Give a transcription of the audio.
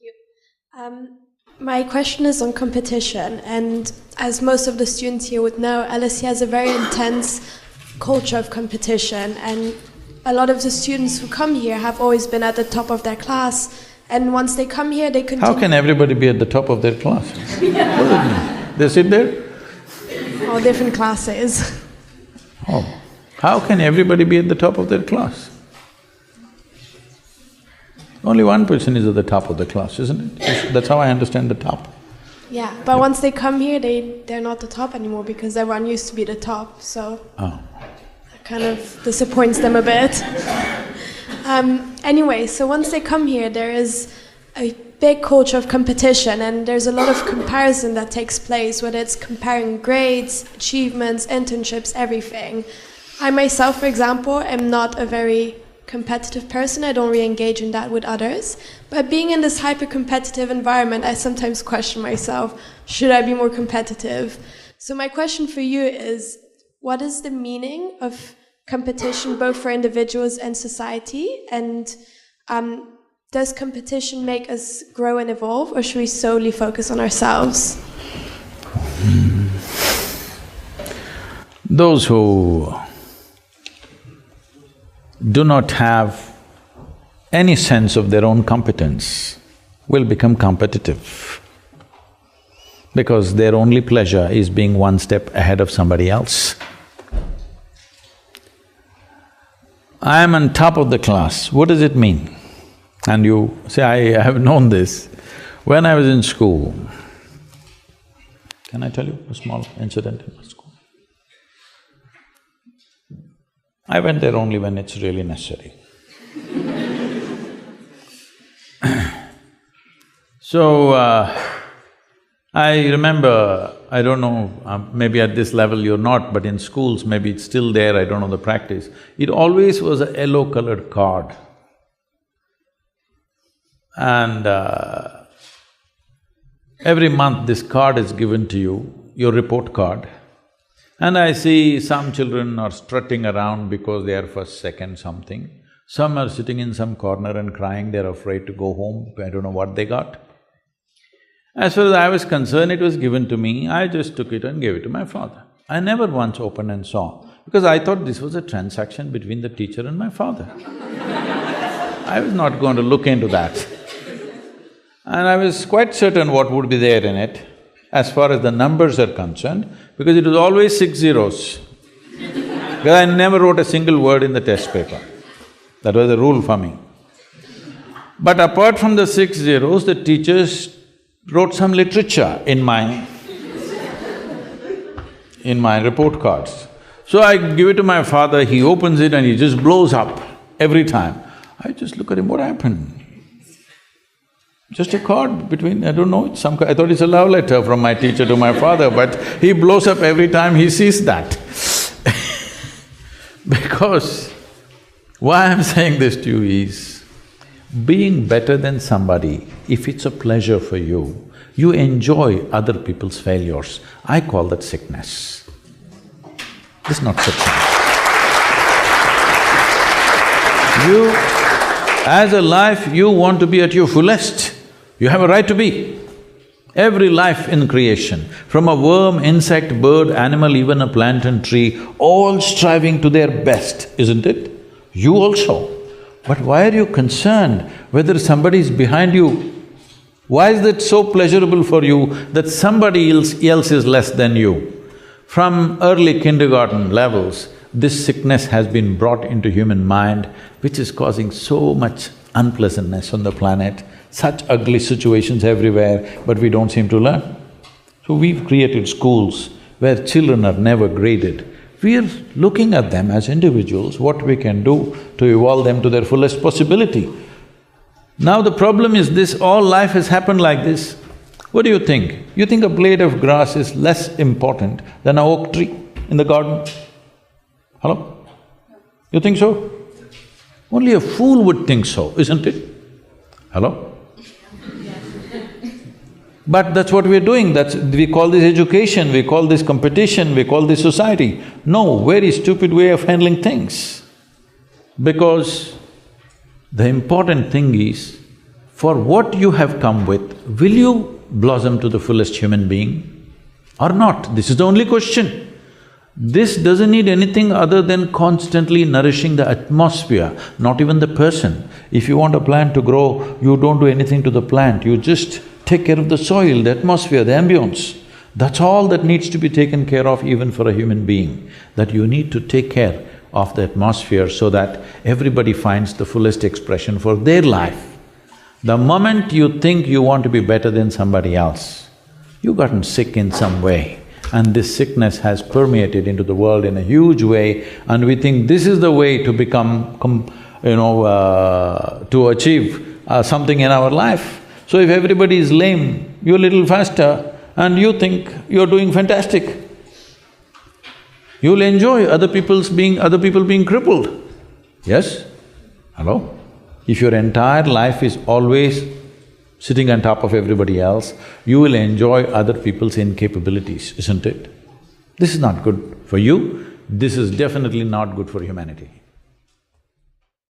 you. My question is on competition, and as most of the students here would know, LSE has a very intense culture of competition, and a lot of the students who come here have always been at the top of their class, and once they come here, they continue… How can everybody be at the top of their class? What does it mean? They sit there? All different classes. Oh, how can everybody be at the top of their class? Only one person is at the top of the class, isn't it? That's how I understand the top. Yeah, but once they come here, they're not the top anymore because everyone used to be the top, so… Oh. That kind of disappoints them a bit. Anyway, so once they come here, there is a big culture of competition, and there's a lot of comparison that takes place, whether it's comparing grades, achievements, internships, everything. I myself, for example, am not a very competitive person. I don't really engage in that with others. But being in this hyper-competitive environment, I sometimes question myself, should I be more competitive? So my question for you is, what is the meaning of competition both for individuals and society? And does competition make us grow and evolve, or should we solely focus on ourselves? Those who do not have any sense of their own competence will become competitive because their only pleasure is being one step ahead of somebody else. I am on top of the class, what does it mean? And you say, I have known this. When I was in school, can I tell you a small incident in my school? I went there only when it's really necessary. So, I remember, I don't know, maybe at this level you're not, but in schools maybe it's still there, I don't know the practice. It always was a yellow-colored card. And every month this card is given to you, your report card. And I see some children are strutting around because they are first, second, something. Some are sitting in some corner and crying, they're afraid to go home, I don't know what they got. As far as I was concerned, it was given to me, I just took it and gave it to my father. I never once opened and saw, because I thought this was a transaction between the teacher and my father. I was not going to look into that. And I was quite certain what would be there in it, as far as the numbers are concerned, because it was always 6 zeros. Because I never wrote a single word in the test paper. That was the rule for me. But apart from the 6 zeros, the teachers wrote some literature in my report cards. So I give it to my father, he opens it and he just blows up every time. I just look at him, what happened? Just a card between… I don't know, it's some… I thought it's a love letter from my teacher to my father, but he blows up every time he sees that. Because why I'm saying this to you is, being better than somebody, if it's a pleasure for you, you enjoy other people's failures. I call that sickness. This is not sickness. You, as a life, you want to be at your fullest. You have a right to be. Every life in creation, from a worm, insect, bird, animal, even a plant and tree, all striving to their best, isn't it? You also. But why are you concerned whether somebody is behind you? Why is that so pleasurable for you that somebody else is less than you? From early kindergarten levels, this sickness has been brought into human mind, which is causing so much unpleasantness on the planet, such ugly situations everywhere, but we don't seem to learn. So we've created schools where children are never graded. We're looking at them as individuals, what we can do to evolve them to their fullest possibility. Now the problem is this, all life has happened like this. What do you think? You think a blade of grass is less important than an oak tree in the garden? Hello? You think so? Only a fool would think so, isn't it? Hello? But that's what we're doing, we call this education, we call this competition, we call this society. No, very stupid way of handling things. Because the important thing is, for what you have come with, will you blossom to the fullest human being or not? This is the only question. This doesn't need anything other than constantly nourishing the atmosphere, not even the person. If you want a plant to grow, you don't do anything to the plant, you just take care of the soil, the atmosphere, the ambience. That's all that needs to be taken care of even for a human being, that you need to take care of the atmosphere so that everybody finds the fullest expression for their life. The moment you think you want to be better than somebody else, you've gotten sick in some way, and this sickness has permeated into the world in a huge way, and we think this is the way to become, to achieve something in our life. So if everybody is lame, you're a little faster and you think you're doing fantastic. You'll enjoy other people being crippled. Yes? Hello? If your entire life is always sitting on top of everybody else, you will enjoy other people's incapabilities, isn't it? This is not good for you, this is definitely not good for humanity.